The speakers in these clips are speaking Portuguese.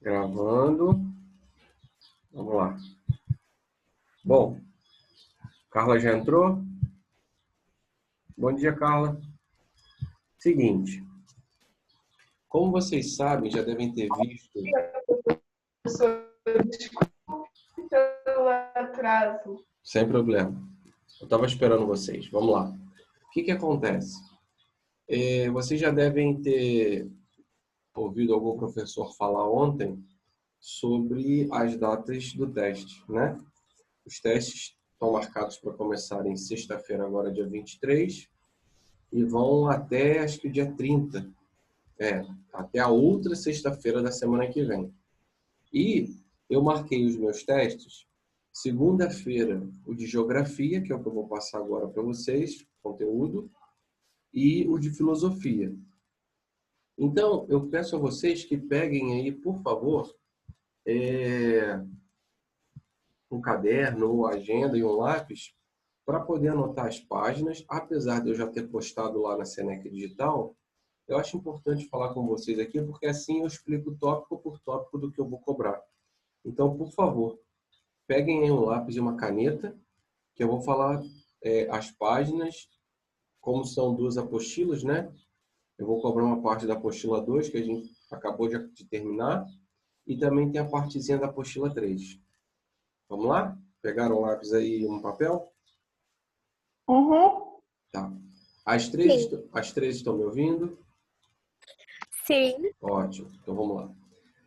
Gravando. Vamos lá. Bom, Carla já entrou? Bom dia, Carla. Seguinte, como vocês sabem, já devem ter visto... Desculpe pelo atraso. Sem problema. Eu estava esperando vocês. Vamos lá. O que acontece? Vocês já devem ter ouvido algum professor falar ontem sobre as datas do teste, né? Os testes estão marcados para começarem sexta-feira, agora dia 23, e vão até, acho que dia 30. Até a outra sexta-feira da semana que vem. E eu marquei os meus testes. Segunda-feira, o de geografia, que é o que eu vou passar agora para vocês, conteúdo, e o de filosofia. Então, eu peço a vocês que peguem aí, por favor, um caderno ou agenda e um lápis para poder anotar as páginas. Apesar de eu já ter postado lá na Seneca Digital, eu acho importante falar com vocês aqui, porque assim eu explico tópico por tópico do que eu vou cobrar. Então, por favor, peguem aí um lápis e uma caneta, que eu vou falar as páginas, como são duas apostilas, né? Eu vou cobrar uma parte da apostila 2, que a gente acabou de terminar, e também tem a partezinha da apostila 3. Vamos lá? Pegaram um lápis aí e um papel? Uhum. Tá. As três estão me ouvindo? Sim. Ótimo. Então vamos lá.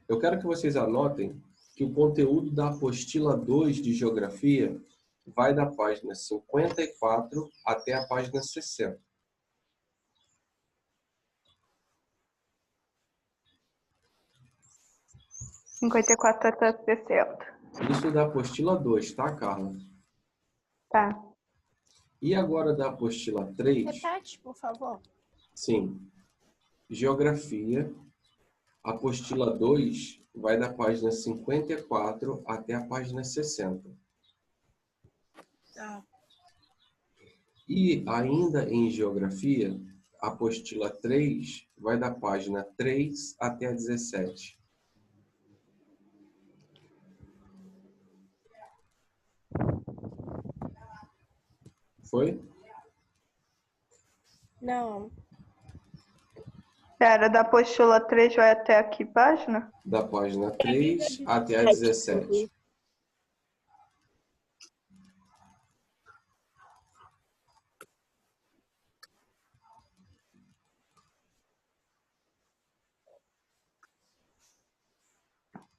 Eu quero que vocês anotem que o conteúdo da apostila 2 de Geografia vai da página 54 até a página 60. até 60. Isso da apostila 2, tá, Carla? Tá. E agora da apostila 3? Repete, por favor. Sim. Geografia, apostila 2 vai da página 54 até a página 60. Tá. E ainda em Geografia, a apostila 3 vai da página 3 até a 17. Foi? Não. Era da apostila 3, vai até aqui, página? Da página 3 até a 17.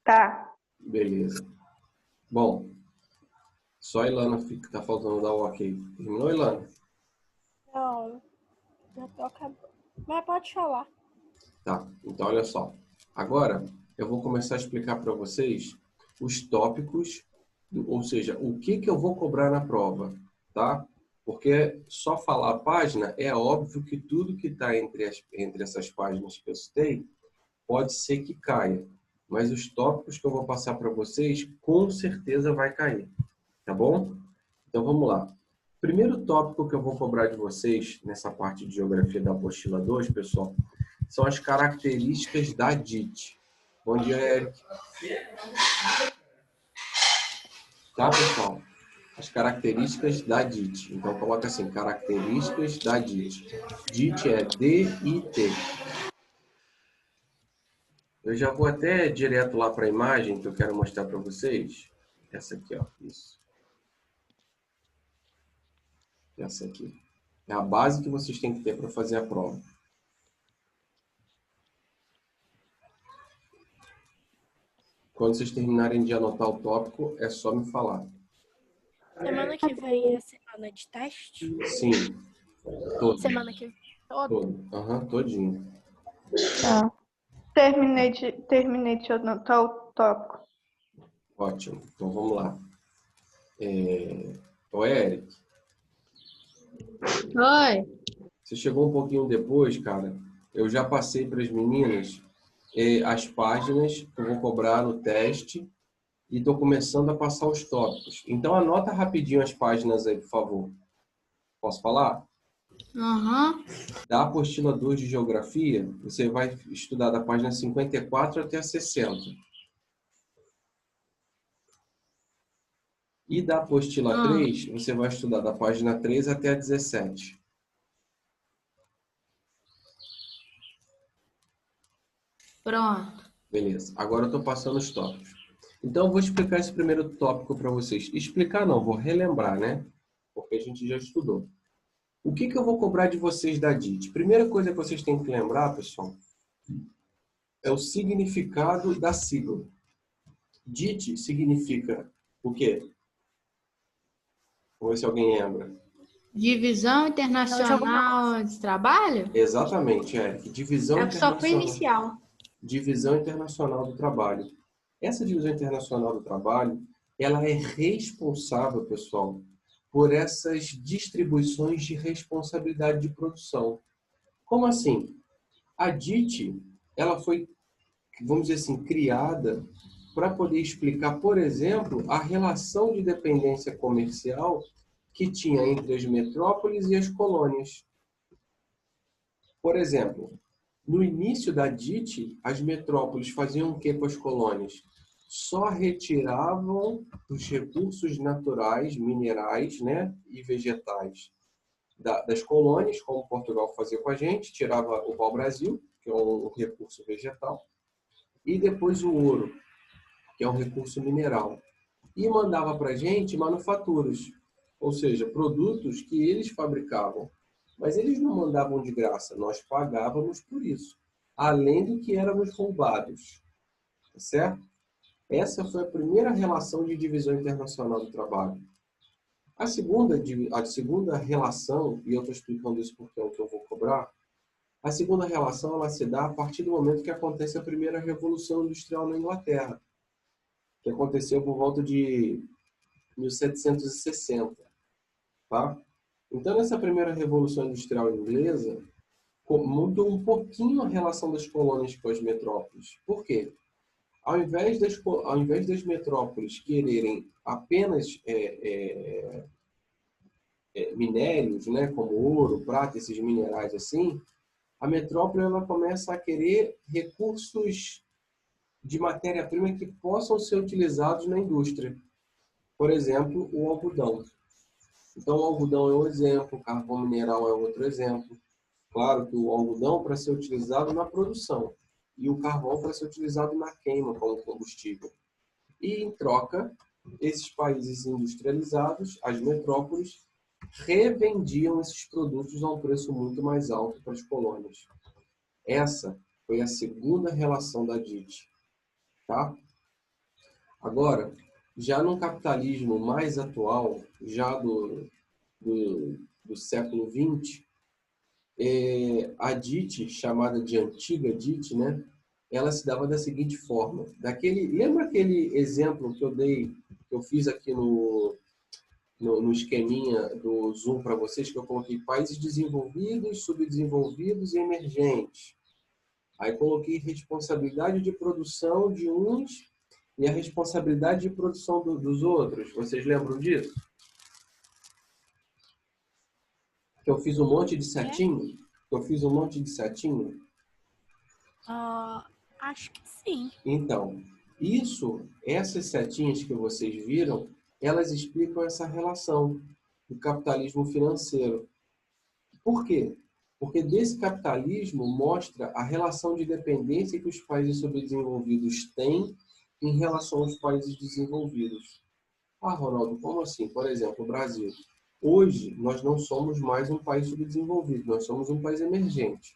Tá. Beleza. Bom, só a Ilana que tá faltando dar o ok. Terminou, Ilana? Não. Já tô acabando. Mas pode falar. Tá, então olha só. Agora eu vou começar a explicar para vocês os tópicos, ou seja, o que eu vou cobrar na prova, tá? Porque só falar a página, é óbvio que tudo que está entre essas páginas que eu citei pode ser que caia. Mas os tópicos que eu vou passar para vocês, com certeza vai cair, tá bom? Então vamos lá. Primeiro tópico que eu vou cobrar de vocês nessa parte de geografia da apostila 2, pessoal, são as características da DIT. Bom dia, Eric. Tá, pessoal? As características da DIT. Então, coloca assim, características da DIT. DIT é D-I-T. Eu já vou até direto lá para a imagem que eu quero mostrar para vocês. Essa aqui, ó. Isso. Essa aqui. É a base que vocês têm que ter para fazer a prova. Quando vocês terminarem de anotar o tópico, é só me falar. Semana que vem é semana de teste? Sim. Todo. Semana que vem todo? Aham, todinho. Tá. Terminei de anotar o tópico. Ótimo. Então, vamos lá. Ô, Eric. Oi. Você chegou um pouquinho depois, cara. Eu já passei para as meninas as páginas que eu vou cobrar no teste e estou começando a passar os tópicos. Então, anota rapidinho as páginas aí, por favor. Posso falar? Uhum. Da apostila 2 de Geografia, você vai estudar da página 54 até a 60. E da apostila 3, você vai estudar da página 3 até a 17. Pronto. Beleza. Agora eu estou passando os tópicos. Então, eu vou explicar esse primeiro tópico para vocês. Explicar não, vou relembrar, né? Porque a gente já estudou. O que eu vou cobrar de vocês da DIT? Primeira coisa que vocês têm que lembrar, pessoal, é o significado da sigla. DIT significa o quê? Vamos ver se alguém lembra. Divisão Internacional de Trabalho? Exatamente, Eric. Divisão É só para Internacional. inicial. Divisão Internacional do Trabalho. Essa Divisão Internacional do Trabalho, ela é responsável, pessoal, por essas distribuições de responsabilidade de produção. Como assim? A DIT, ela foi, vamos dizer assim, criada para poder explicar, por exemplo, a relação de dependência comercial que tinha entre as metrópoles e as colônias. Por exemplo, no início da DIT, as metrópoles faziam o que com as colônias? Só retiravam os recursos naturais, minerais, né, e vegetais das colônias, como Portugal fazia com a gente, tirava o pau-brasil, que é um recurso vegetal, e depois o ouro, que é um recurso mineral, e mandava para a gente manufaturas, ou seja, produtos que eles fabricavam. Mas eles não mandavam de graça, nós pagávamos por isso, além do que éramos roubados. Tá certo? Essa foi a primeira relação de divisão internacional do trabalho. A segunda relação, e eu estou explicando isso porque é o que eu vou cobrar, a segunda relação ela se dá a partir do momento que acontece a primeira Revolução Industrial na Inglaterra, que aconteceu por volta de 1760. Tá? Então, nessa primeira Revolução Industrial inglesa, mudou um pouquinho a relação das colônias com as metrópoles. Por quê? Ao invés das metrópoles quererem apenas minérios, né, como ouro, prata, esses minerais assim, a metrópole ela começa a querer recursos de matéria-prima que possam ser utilizados na indústria. Por exemplo, o algodão. Então, o algodão é um exemplo, o carvão mineral é outro exemplo. Claro que o algodão para ser utilizado na produção e o carvão para ser utilizado na queima como combustível. E, em troca, esses países industrializados, as metrópoles, revendiam esses produtos a um preço muito mais alto para as colônias. Essa foi a segunda relação da DIT. Tá? Agora, já no capitalismo mais atual, já do século XX, a DIT, chamada de antiga DIT, né, ela se dava da seguinte forma. Lembra aquele exemplo que eu dei, que eu fiz aqui no esqueminha do Zoom para vocês, que eu coloquei países desenvolvidos, subdesenvolvidos e emergentes. Aí coloquei responsabilidade de produção de uns e a responsabilidade de produção dos outros. Vocês lembram disso? Que eu fiz um monte de setinho? Acho que sim. Então, essas setinhas que vocês viram, elas explicam essa relação do capitalismo financeiro. Por quê? Porque desse capitalismo mostra a relação de dependência que os países subdesenvolvidos têm em relação aos países desenvolvidos. Ah, Ronaldo, como assim? Por exemplo, o Brasil. Hoje, nós não somos mais um país subdesenvolvido, nós somos um país emergente.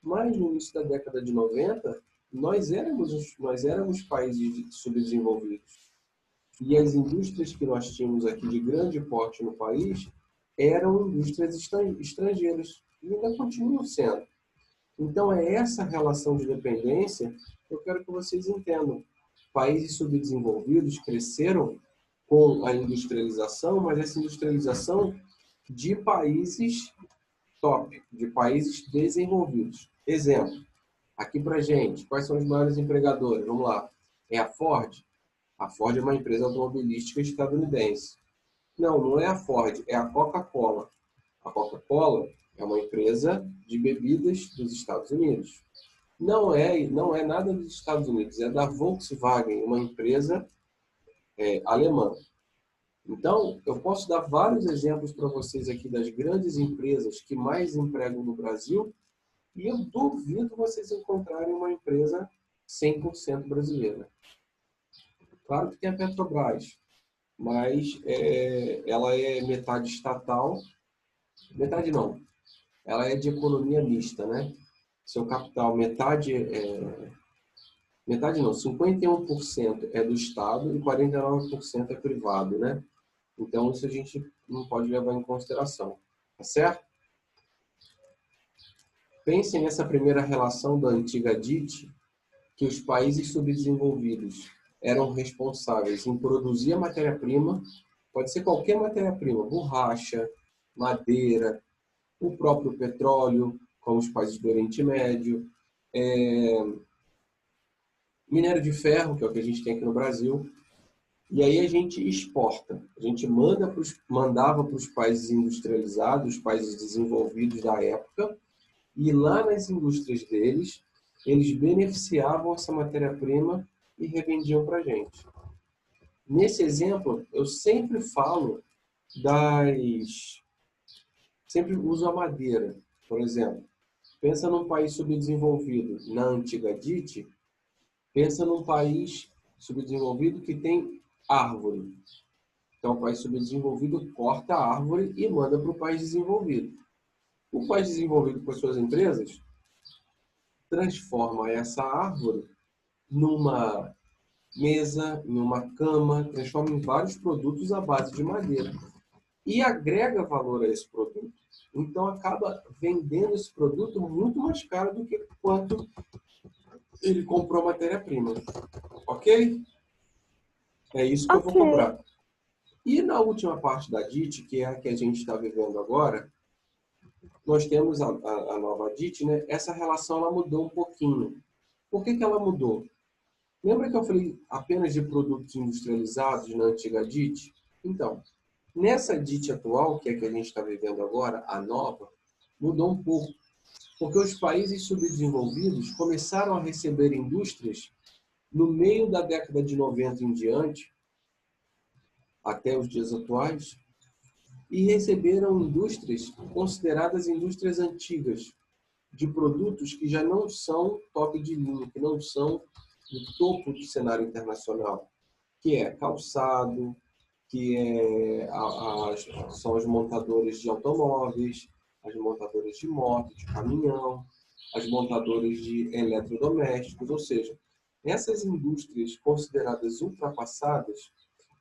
Mas no início da década de 90, nós éramos países subdesenvolvidos. E as indústrias que nós tínhamos aqui de grande porte no país eram indústrias estrangeiras. E ainda continuam sendo. Então, é essa relação de dependência que eu quero que vocês entendam. Países subdesenvolvidos cresceram com a industrialização, mas essa industrialização de países top, de países desenvolvidos. Exemplo, aqui pra gente, quais são os maiores empregadores? Vamos lá. É a Ford? A Ford é uma empresa automobilística estadunidense. Não é a Ford, é a Coca-Cola. A Coca-Cola é uma empresa de bebidas dos Estados Unidos. Não é nada dos Estados Unidos, é da Volkswagen, uma empresa alemã. Então, eu posso dar vários exemplos para vocês aqui das grandes empresas que mais empregam no Brasil e eu duvido vocês encontrarem uma empresa 100% brasileira. Claro que tem a Petrobras, mas ela é metade estatal, metade não, ela é de economia mista, né? Seu capital, metade não, 51% é do Estado e 49% é privado, né? Então, isso a gente não pode levar em consideração, tá certo? Pensem nessa primeira relação da antiga DIT, que os países subdesenvolvidos eram responsáveis em produzir a matéria-prima, pode ser qualquer matéria-prima, borracha, madeira, o próprio petróleo, como os países do Oriente Médio, minério de ferro, que é o que a gente tem aqui no Brasil, e aí a gente exporta, a gente mandava para os países industrializados, os países desenvolvidos da época, e lá nas indústrias deles, eles beneficiavam essa matéria-prima e revendiam para a gente. Nesse exemplo, eu sempre falo sempre uso a madeira, por exemplo. Pensa num país subdesenvolvido na antiga DIT, pensa num país subdesenvolvido que tem árvore. Então, o país subdesenvolvido corta a árvore e manda para o país desenvolvido. O país desenvolvido, com as suas empresas, transforma essa árvore numa mesa, numa cama, transforma em vários produtos à base de madeira. E agrega valor a esse produto. Então, acaba vendendo esse produto muito mais caro do que quanto ele comprou a matéria-prima. Ok? É isso que eu vou cobrar. E na última parte da DIT, que é a que a gente está vivendo agora, nós temos a nova DIT, né? Essa relação ela mudou um pouquinho. Por que ela mudou? Lembra que eu falei apenas de produtos industrializados na antiga DIT? Então, nessa DIT atual, que é a que a gente está vivendo agora, a nova, mudou um pouco. Porque os países subdesenvolvidos começaram a receber indústrias no meio da década de 90 em diante, até os dias atuais, e receberam indústrias consideradas indústrias antigas, de produtos que já não são top de linha, que não são no topo do cenário internacional, que é calçado, que são as montadoras de automóveis, as montadoras de moto, de caminhão, as montadoras de eletrodomésticos, ou seja, essas indústrias consideradas ultrapassadas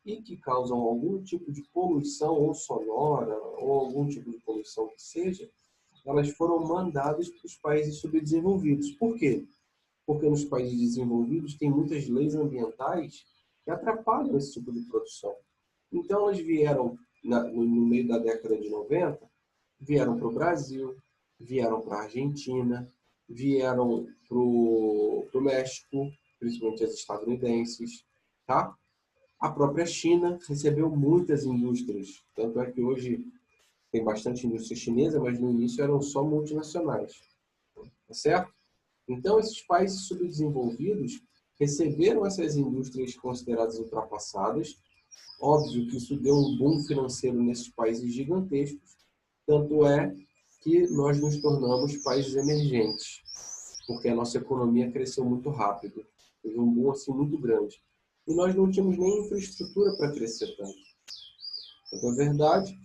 e que causam algum tipo de poluição ou sonora ou algum tipo de poluição que seja, elas foram mandadas para os países subdesenvolvidos. Por quê? Porque nos países desenvolvidos tem muitas leis ambientais que atrapalham esse tipo de produção. Então, elas vieram, no meio da década de 90, vieram para o Brasil, vieram para a Argentina, vieram para o México, principalmente as estadunidenses, tá? A própria China recebeu muitas indústrias, tanto é que hoje tem bastante indústria chinesa, mas no início eram só multinacionais, tá certo? Então, esses países subdesenvolvidos receberam essas indústrias consideradas ultrapassadas. Óbvio que isso deu um boom financeiro nesses países gigantescos, tanto é que nós nos tornamos países emergentes, porque a nossa economia cresceu muito rápido, teve um boom assim muito grande. E nós não tínhamos nem infraestrutura para crescer tanto. Então, é verdade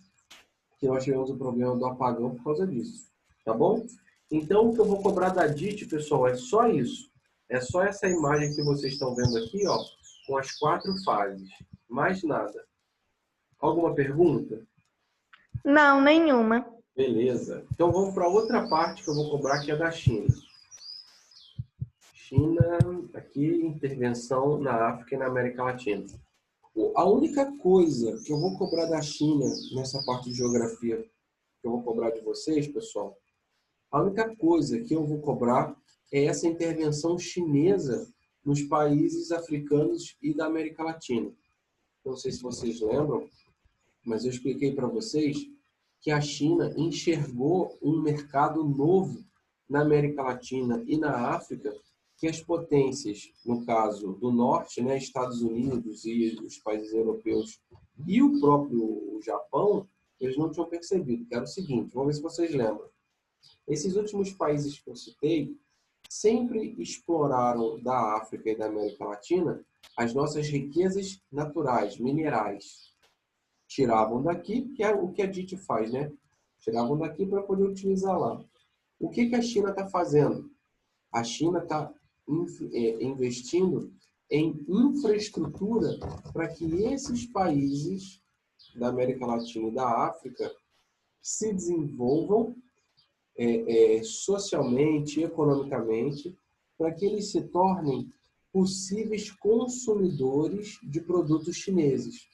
que nós tivemos o problema do apagão por causa disso, tá bom? Então, o que eu vou cobrar da DIT, pessoal, é só isso. É só essa imagem que vocês estão vendo aqui, ó, com as 4 fases. Mais nada. Alguma pergunta? Não, nenhuma. Beleza. Então, vamos para outra parte que eu vou cobrar, que é da China. China, aqui, intervenção na África e na América Latina. A única coisa que eu vou cobrar da China, nessa parte de geografia, que eu vou cobrar de vocês, pessoal, a única coisa que eu vou cobrar é essa intervenção chinesa nos países africanos e da América Latina. Não sei se vocês lembram, mas eu expliquei para vocês que a China enxergou um mercado novo na América Latina e na África, que as potências, no caso do norte, né, Estados Unidos e os países europeus e o próprio Japão, eles não tinham percebido, que era o seguinte, vamos ver se vocês lembram. Esses últimos países que eu citei sempre exploraram da África e da América Latina as nossas riquezas naturais, minerais. Tiravam daqui, que é o que a DIT faz, né? Tiravam daqui para poder utilizar lá. O que a China está fazendo? A China está investindo em infraestrutura para que esses países da América Latina e da África se desenvolvam socialmente, economicamente, para que eles se tornem possíveis consumidores de produtos chineses.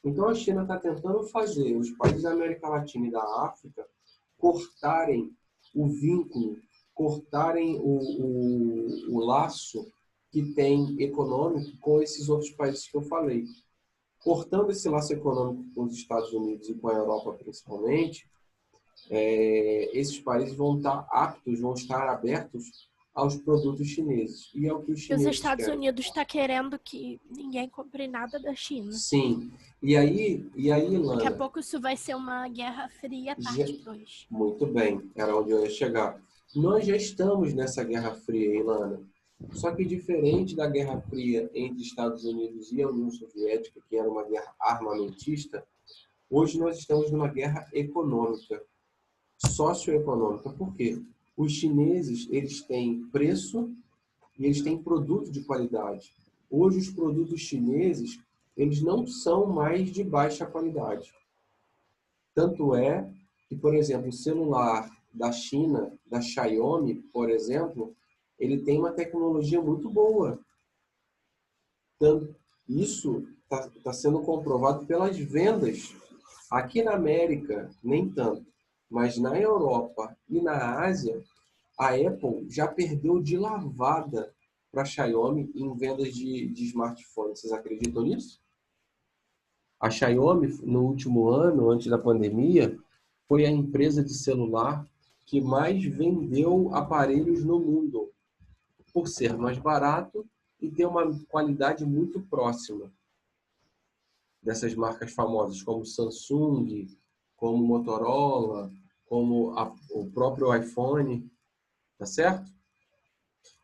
Então, a China está tentando fazer os países da América Latina e da África cortarem o vínculo, cortarem o laço que tem econômico com esses outros países que eu falei. Cortando esse laço econômico com os Estados Unidos e com a Europa, principalmente, esses países vão estar aptos, vão estar abertos aos produtos chineses. E é o que os E os chineses Estados querem. Unidos está querendo que ninguém compre nada da China. Sim. E aí, Ilana... Daqui a pouco isso vai ser uma Guerra Fria parte 2. Muito bem, era onde eu ia chegar. Nós já estamos nessa Guerra Fria, Ilana. Só que diferente da Guerra Fria entre Estados Unidos e a União Soviética, que era uma guerra armamentista, hoje nós estamos numa guerra econômica, socioeconômica. Por quê? Os chineses, eles têm preço e eles têm produto de qualidade. Hoje, os produtos chineses, eles não são mais de baixa qualidade. Tanto é que, por exemplo, o celular da China, da Xiaomi, por exemplo, ele tem uma tecnologia muito boa. Isso está sendo comprovado pelas vendas. Aqui na América, nem tanto. Mas na Europa e na Ásia, a Apple já perdeu de lavada para a Xiaomi em vendas de smartphones. Vocês acreditam nisso? A Xiaomi, no último ano, antes da pandemia, foi a empresa de celular que mais vendeu aparelhos no mundo, por ser mais barato e ter uma qualidade muito próxima dessas marcas famosas, como Samsung, como Motorola, como o próprio iPhone, tá certo?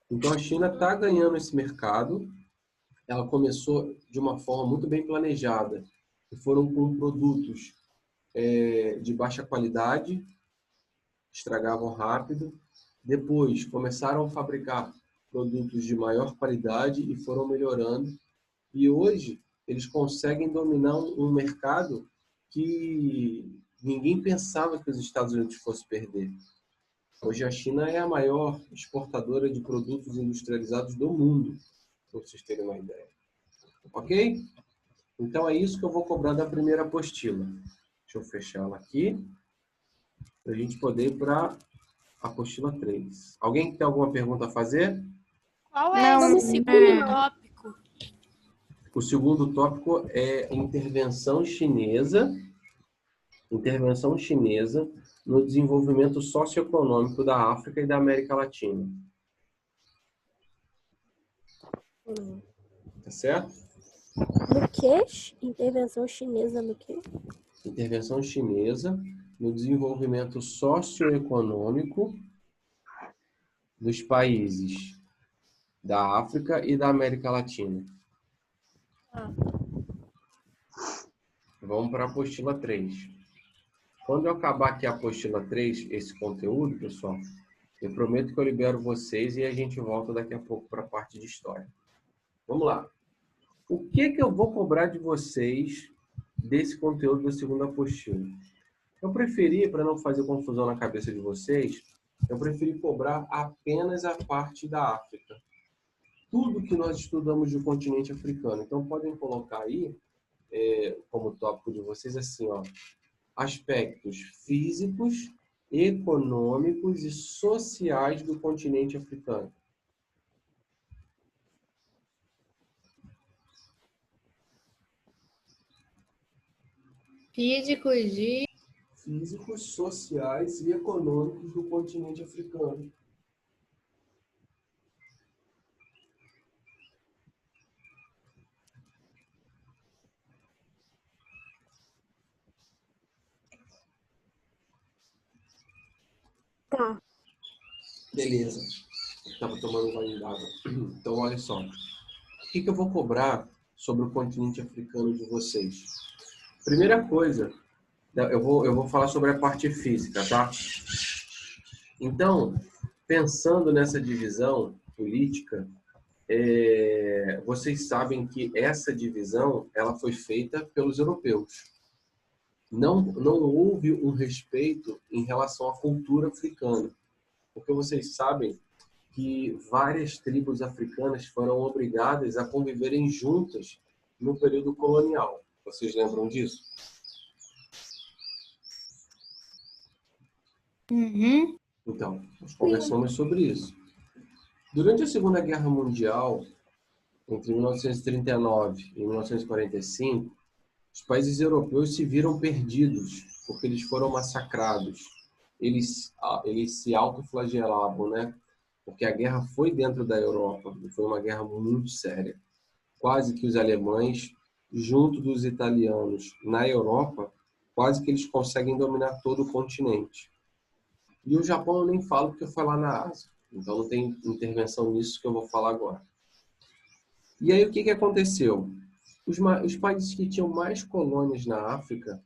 Então a China está ganhando esse mercado. Ela começou de uma forma muito bem planejada, que foram com produtos de baixa qualidade, estragavam rápido. Depois começaram a fabricar produtos de maior qualidade e foram melhorando. E hoje eles conseguem dominar um mercado que ninguém pensava que os Estados Unidos fossem perder. Hoje a China é a maior exportadora de produtos industrializados do mundo, para vocês terem uma ideia. Ok? Então é isso que eu vou cobrar da primeira apostila. Deixa eu fechar ela aqui, para a gente poder ir para a apostila 3. Alguém tem alguma pergunta a fazer? Qual é Não, esse segundo tópico? O segundo tópico é intervenção chinesa no desenvolvimento socioeconômico da África e da América Latina. Tá certo? No quê? Intervenção chinesa no quê? Intervenção chinesa no desenvolvimento socioeconômico dos países da África e da América Latina. Vamos para a apostila 3. Quando eu acabar aqui a apostila 3, esse conteúdo, pessoal, eu prometo que eu libero vocês e a gente volta daqui a pouco para a parte de história. Vamos lá. O que eu vou cobrar de vocês desse conteúdo da segunda apostila? Eu preferi, para não fazer confusão na cabeça de vocês, eu preferi cobrar apenas a parte da África. Tudo que nós estudamos do continente africano. Então, podem colocar aí, como tópico de vocês, assim, ó, aspectos físicos, econômicos e sociais do continente africano. Físicos, sociais e econômicos do continente africano. Tá. Beleza. Estava tomando um banho d'água. Então, olha só. O que eu vou cobrar sobre o continente africano de vocês? Primeira coisa, eu vou falar sobre a parte física, tá? Então, pensando nessa divisão política, vocês sabem que essa divisão ela foi feita pelos europeus. Não houve um respeito em relação à cultura africana, porque vocês sabem que várias tribos africanas foram obrigadas a conviverem juntas no período colonial. Vocês lembram disso? Uhum. Então, nós conversamos sobre isso. Durante a Segunda Guerra Mundial, entre 1939 e 1945, os países europeus se viram perdidos, porque eles foram massacrados. Eles se autoflagelavam, né? Porque a guerra foi dentro da Europa, e foi uma guerra muito séria. Quase que os alemães, junto dos italianos na Europa, quase que eles conseguem dominar todo o continente. E o Japão eu nem falo porque foi lá na Ásia. Então não tem intervenção nisso que eu vou falar agora. E aí o que aconteceu? Os países que tinham mais colônias na África,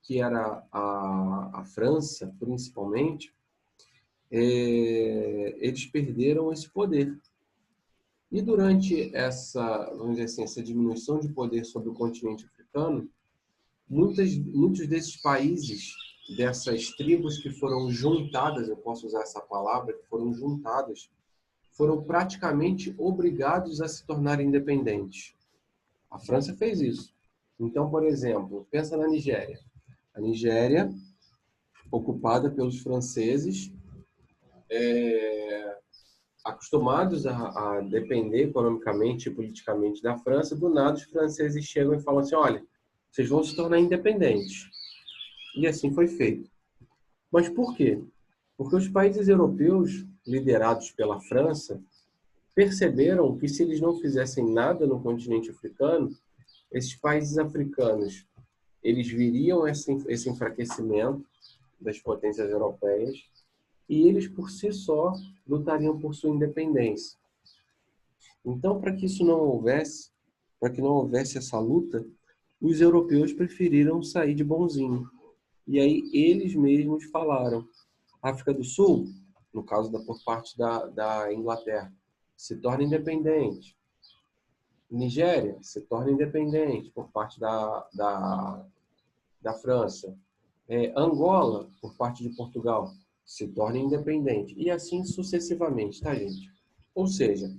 que era a França, principalmente, eles perderam esse poder. E durante essa, vamos dizer assim, essa diminuição de poder sobre o continente africano, muitos desses países, dessas tribos que foram juntadas, eu posso usar essa palavra, que foram juntadas, foram praticamente obrigados a se tornarem independentes. A França fez isso. Então, por exemplo, pensa na Nigéria. A Nigéria, ocupada pelos franceses, acostumados a depender economicamente e politicamente da França, do nada os franceses chegam e falam assim, olha, vocês vão se tornar independentes. E assim foi feito. Mas por quê? Porque os países europeus, liderados pela França, perceberam que se eles não fizessem nada no continente africano, esses países africanos, eles viriam esse enfraquecimento das potências europeias e eles, por si só, lutariam por sua independência. Então, para que isso não houvesse, para que não houvesse essa luta, os europeus preferiram sair de bonzinho. E aí eles mesmos falaram, África do Sul, no caso por parte da Inglaterra, se torna independente. Nigéria se torna independente por parte da França. Angola, por parte de Portugal, se torna independente. E assim sucessivamente, tá, gente? Ou seja,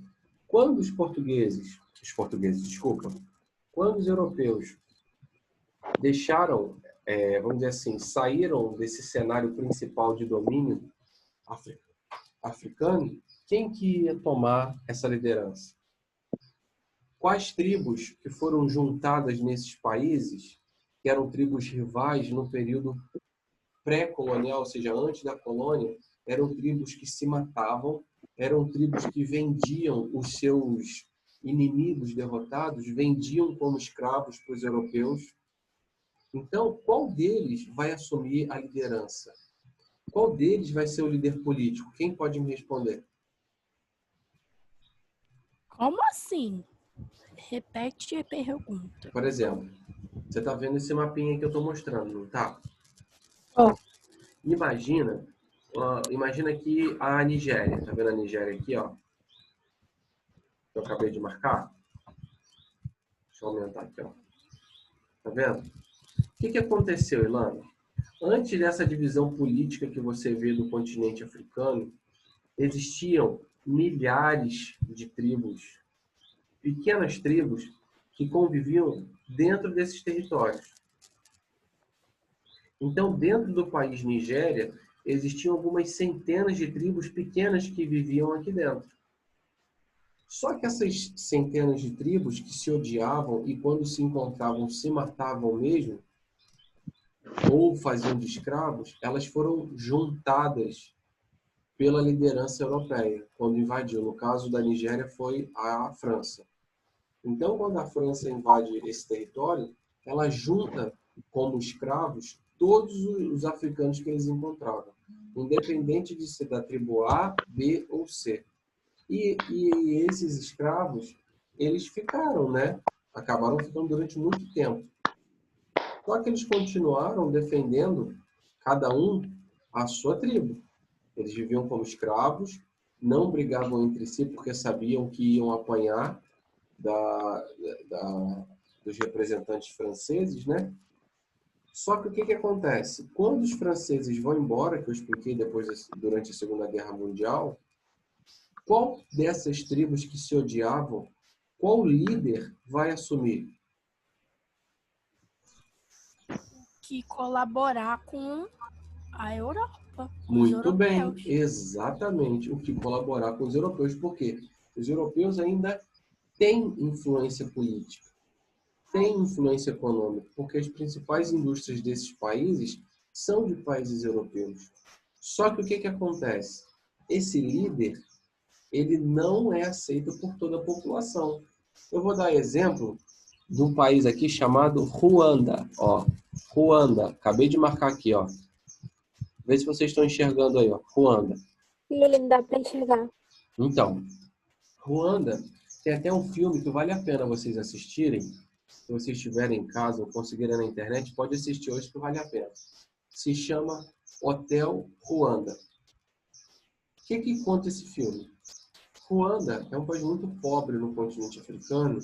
quando quando os europeus deixaram, vamos dizer assim, saíram desse cenário principal de domínio africano, quem que ia tomar essa liderança? Quais tribos que foram juntadas nesses países, que eram tribos rivais no período pré-colonial, ou seja, antes da colônia, eram tribos que se matavam, eram tribos que vendiam os seus inimigos derrotados, vendiam como escravos para os europeus. Então, qual deles vai assumir a liderança? Qual deles vai ser o líder político? Quem pode me responder? Como assim? Repete a pergunta. Por exemplo, você está vendo esse mapinha que eu estou mostrando, não está? Oh. Imagina aqui a Nigéria. Está vendo a Nigéria aqui, ó? Que eu acabei de marcar? Deixa eu aumentar aqui, ó. Tá vendo? O que aconteceu, Ilana? Antes dessa divisão política que você vê do continente africano, existiam milhares de tribos, pequenas tribos, que conviviam dentro desses territórios. Então, dentro do país Nigéria, existiam algumas centenas de tribos pequenas que viviam aqui dentro. Só que essas centenas de tribos que se odiavam e quando se encontravam se matavam mesmo, ou faziam de escravos, elas foram juntadas pela liderança europeia, quando invadiu. No caso da Nigéria foi a França. Então, quando a França invade esse território, ela junta como escravos todos os africanos que eles encontravam. independente de ser da tribo A, B ou C. E esses escravos, eles ficaram, né? Acabaram ficando durante muito tempo. Só que eles continuaram defendendo, cada um, a sua tribo. Eles viviam como escravos, não brigavam entre si porque sabiam que iam apanhar dos representantes franceses, né? Só que o que acontece? Quando os franceses vão embora, que eu expliquei depois durante a Segunda Guerra Mundial, qual dessas tribos que se odiavam, qual líder vai assumir? Que colaborar com a Europa. Com os Muito bem, europeus. exatamente. O que colaborar com os europeus. Por quê? Os europeus ainda têm influência política, têm influência econômica, porque as principais indústrias desses países são de países europeus. Só que o que acontece? Esse líder, ele não é aceito por toda a população. Eu vou dar exemplo de um país aqui chamado Ruanda. Ó, Ruanda, acabei de marcar aqui, ó. Vê se vocês estão enxergando aí, ó. Ruanda. Não dá para enxergar. Então, Ruanda tem até um filme que vale a pena vocês assistirem. Se vocês estiverem em casa ou conseguirem na internet, pode assistir hoje que vale a pena. Se chama Hotel Ruanda. O que conta esse filme? Ruanda é um país muito pobre no continente africano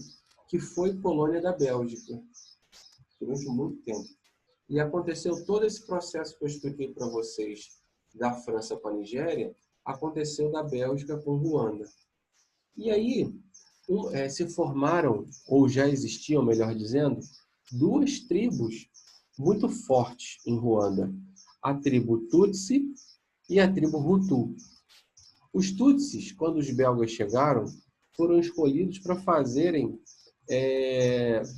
que foi colônia da Bélgica durante muito tempo. E aconteceu todo esse processo que eu expliquei para vocês da França com a Nigéria, aconteceu da Bélgica com Ruanda. E aí se formaram, ou já existiam, melhor dizendo, duas tribos muito fortes em Ruanda. A tribo Tutsi e a tribo Hutu. Os Tutsis, quando os belgas chegaram, foram escolhidos para fazerem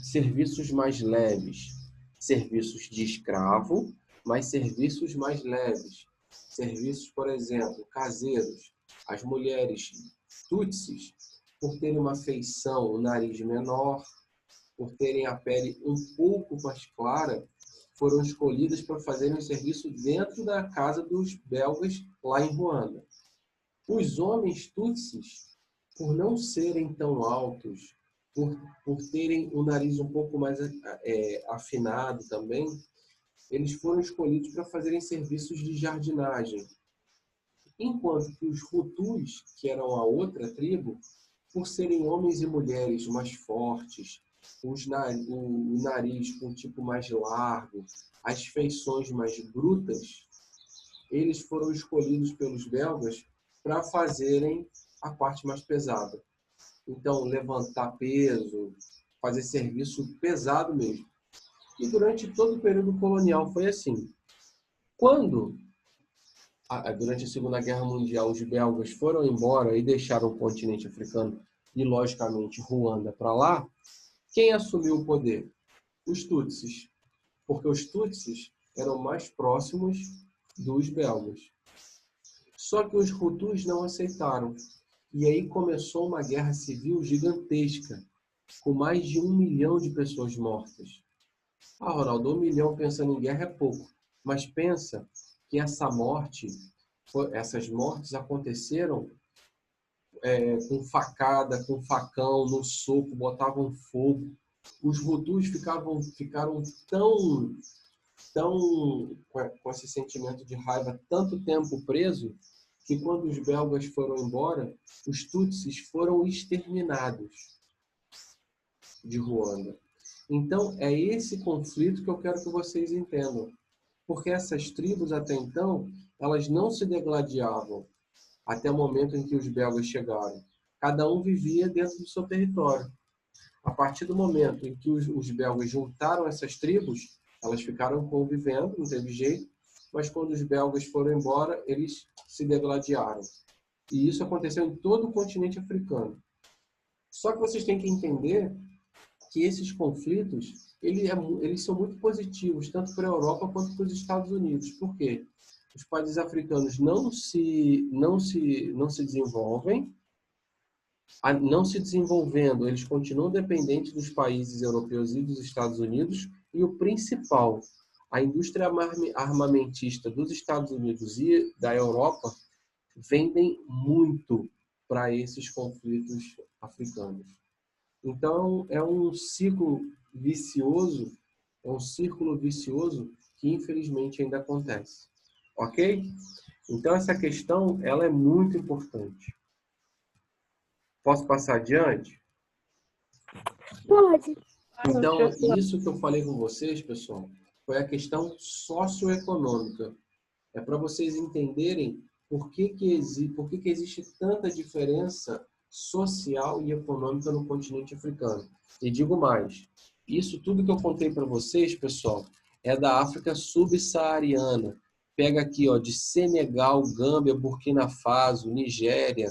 serviços mais leves. Serviços de escravo, mas serviços mais leves. Serviços, por exemplo, caseiros. As mulheres Tutsis, por terem uma feição, um nariz menor, por terem a pele um pouco mais clara, foram escolhidas para fazerem um serviço dentro da casa dos belgas lá em Ruanda. Os homens Tutsis, por não serem tão altos, por terem um nariz um pouco mais afinado também, eles foram escolhidos para fazerem serviços de jardinagem. Enquanto que os Hutus, que eram a outra tribo, por serem homens e mulheres mais fortes, o nariz com um tipo mais largo, as feições mais brutas, eles foram escolhidos pelos belgas para fazerem a parte mais pesada. Então, levantar peso, fazer serviço pesado mesmo. E durante todo o período colonial foi assim. Quando, durante a Segunda Guerra Mundial, os belgas foram embora e deixaram o continente africano e, logicamente, Ruanda para lá, quem assumiu o poder? Os Tutsis. Porque os Tutsis eram mais próximos dos belgas. Só que os Hutus não aceitaram. E aí começou uma guerra civil gigantesca, com mais de 1 milhão de pessoas mortas. Ah, Ronaldo, 1 milhão pensando em guerra é pouco. Mas pensa que essas mortes aconteceram com facada, com facão, no soco, botavam fogo. Os Hutus ficaram tão com esse sentimento de raiva, tanto tempo preso, que quando os belgas foram embora, os Tutsis foram exterminados de Ruanda. Então, é esse conflito que eu quero que vocês entendam. Porque essas tribos, até então, elas não se degladiavam até o momento em que os belgas chegaram. Cada um vivia dentro do seu território. A partir do momento em que os belgas juntaram essas tribos, elas ficaram convivendo, não teve jeito, mas quando os belgas foram embora, eles se degladiaram. E isso aconteceu em todo o continente africano. Só que vocês têm que entender que esses conflitos, eles são muito positivos, tanto para a Europa quanto para os Estados Unidos. Por quê? Os países africanos não se desenvolvem, não se desenvolvendo, eles continuam dependentes dos países europeus e dos Estados Unidos, e o principal, A indústria armamentista dos Estados Unidos e da Europa vendem muito para esses conflitos africanos. Então, é um ciclo vicioso, que infelizmente ainda acontece. Ok? Então, essa questão ela é muito importante. Posso passar adiante? Pode. Então, isso que eu falei com vocês, pessoal, foi a questão socioeconômica. É para vocês entenderem por que existe tanta diferença social e econômica no continente africano. E digo mais, isso tudo que eu contei para vocês, pessoal, é da África subsaariana. Pega aqui, ó, de Senegal, Gâmbia, Burkina Faso, Nigéria,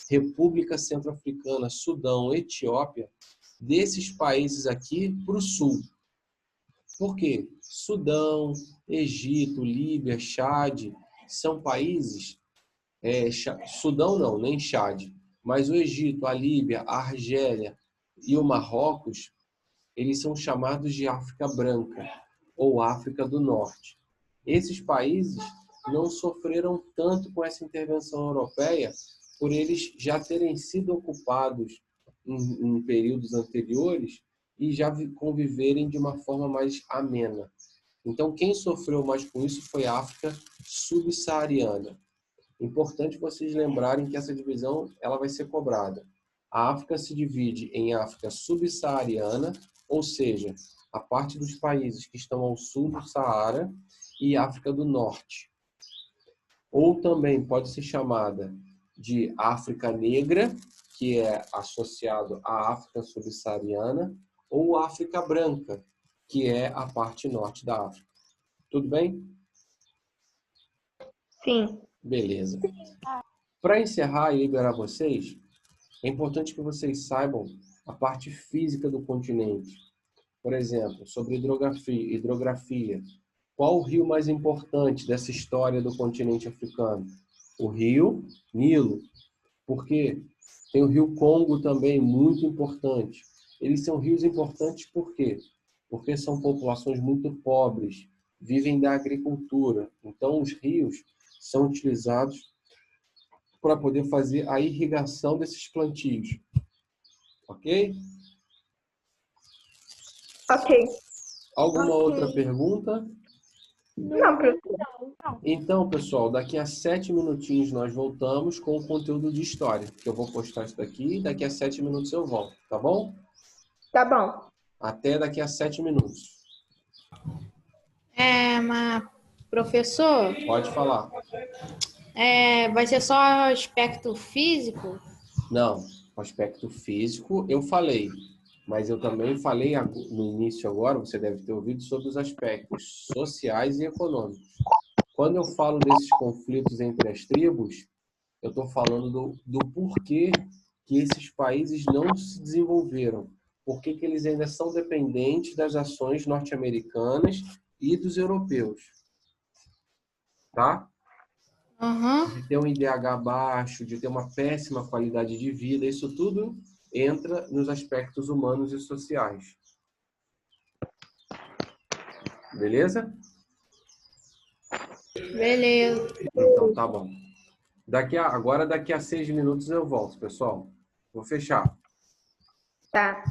República Centro-Africana, Sudão, Etiópia, desses países aqui para o sul. Por quê? Sudão, Egito, Líbia, Chad, são países... Sudão não, nem Chad. Mas o Egito, a Líbia, a Argélia e o Marrocos, eles são chamados de África Branca ou África do Norte. Esses países não sofreram tanto com essa intervenção europeia por eles já terem sido ocupados em períodos anteriores e já conviverem de uma forma mais amena. Então, quem sofreu mais com isso foi a África subsaariana. Importante vocês lembrarem que essa divisão ela vai ser cobrada. A África se divide em África subsaariana, ou seja, a parte dos países que estão ao sul do Saara, e África do Norte. Ou também pode ser chamada de África Negra, que é associado à África subsaariana, ou África Branca, que é a parte norte da África. Tudo bem? Sim. Beleza. Para encerrar e liberar vocês, é importante que vocês saibam a parte física do continente. Por exemplo, sobre hidrografia. Qual o rio mais importante dessa história do continente africano? O rio Nilo. Por quê? Tem o rio Congo também, muito importante. Eles são rios importantes por quê? Porque são populações muito pobres, vivem da agricultura. Então, os rios são utilizados para poder fazer a irrigação desses plantios. Ok? Ok. Alguma Ok. outra pergunta? Não, professor. Então, pessoal, daqui a 7 minutinhos nós voltamos com o conteúdo de história, que eu vou postar isso daqui e daqui a 7 minutos eu volto, tá bom? Tá bom. Até daqui a 7 minutos. Mas, professor, Pode falar. vai ser só aspecto físico? Não, o aspecto físico eu falei, mas eu também falei no início agora, você deve ter ouvido, sobre os aspectos sociais e econômicos. Quando eu falo desses conflitos entre as tribos, eu estou falando do porquê que esses países não se desenvolveram. Por que eles ainda são dependentes das ações norte-americanas e dos europeus. Tá? De ter um IDH baixo, de ter uma péssima qualidade de vida, isso tudo entra nos aspectos humanos e sociais. Beleza? Beleza. Então, tá bom. Agora, daqui a 6 minutos eu volto, pessoal. Vou fechar. Tá.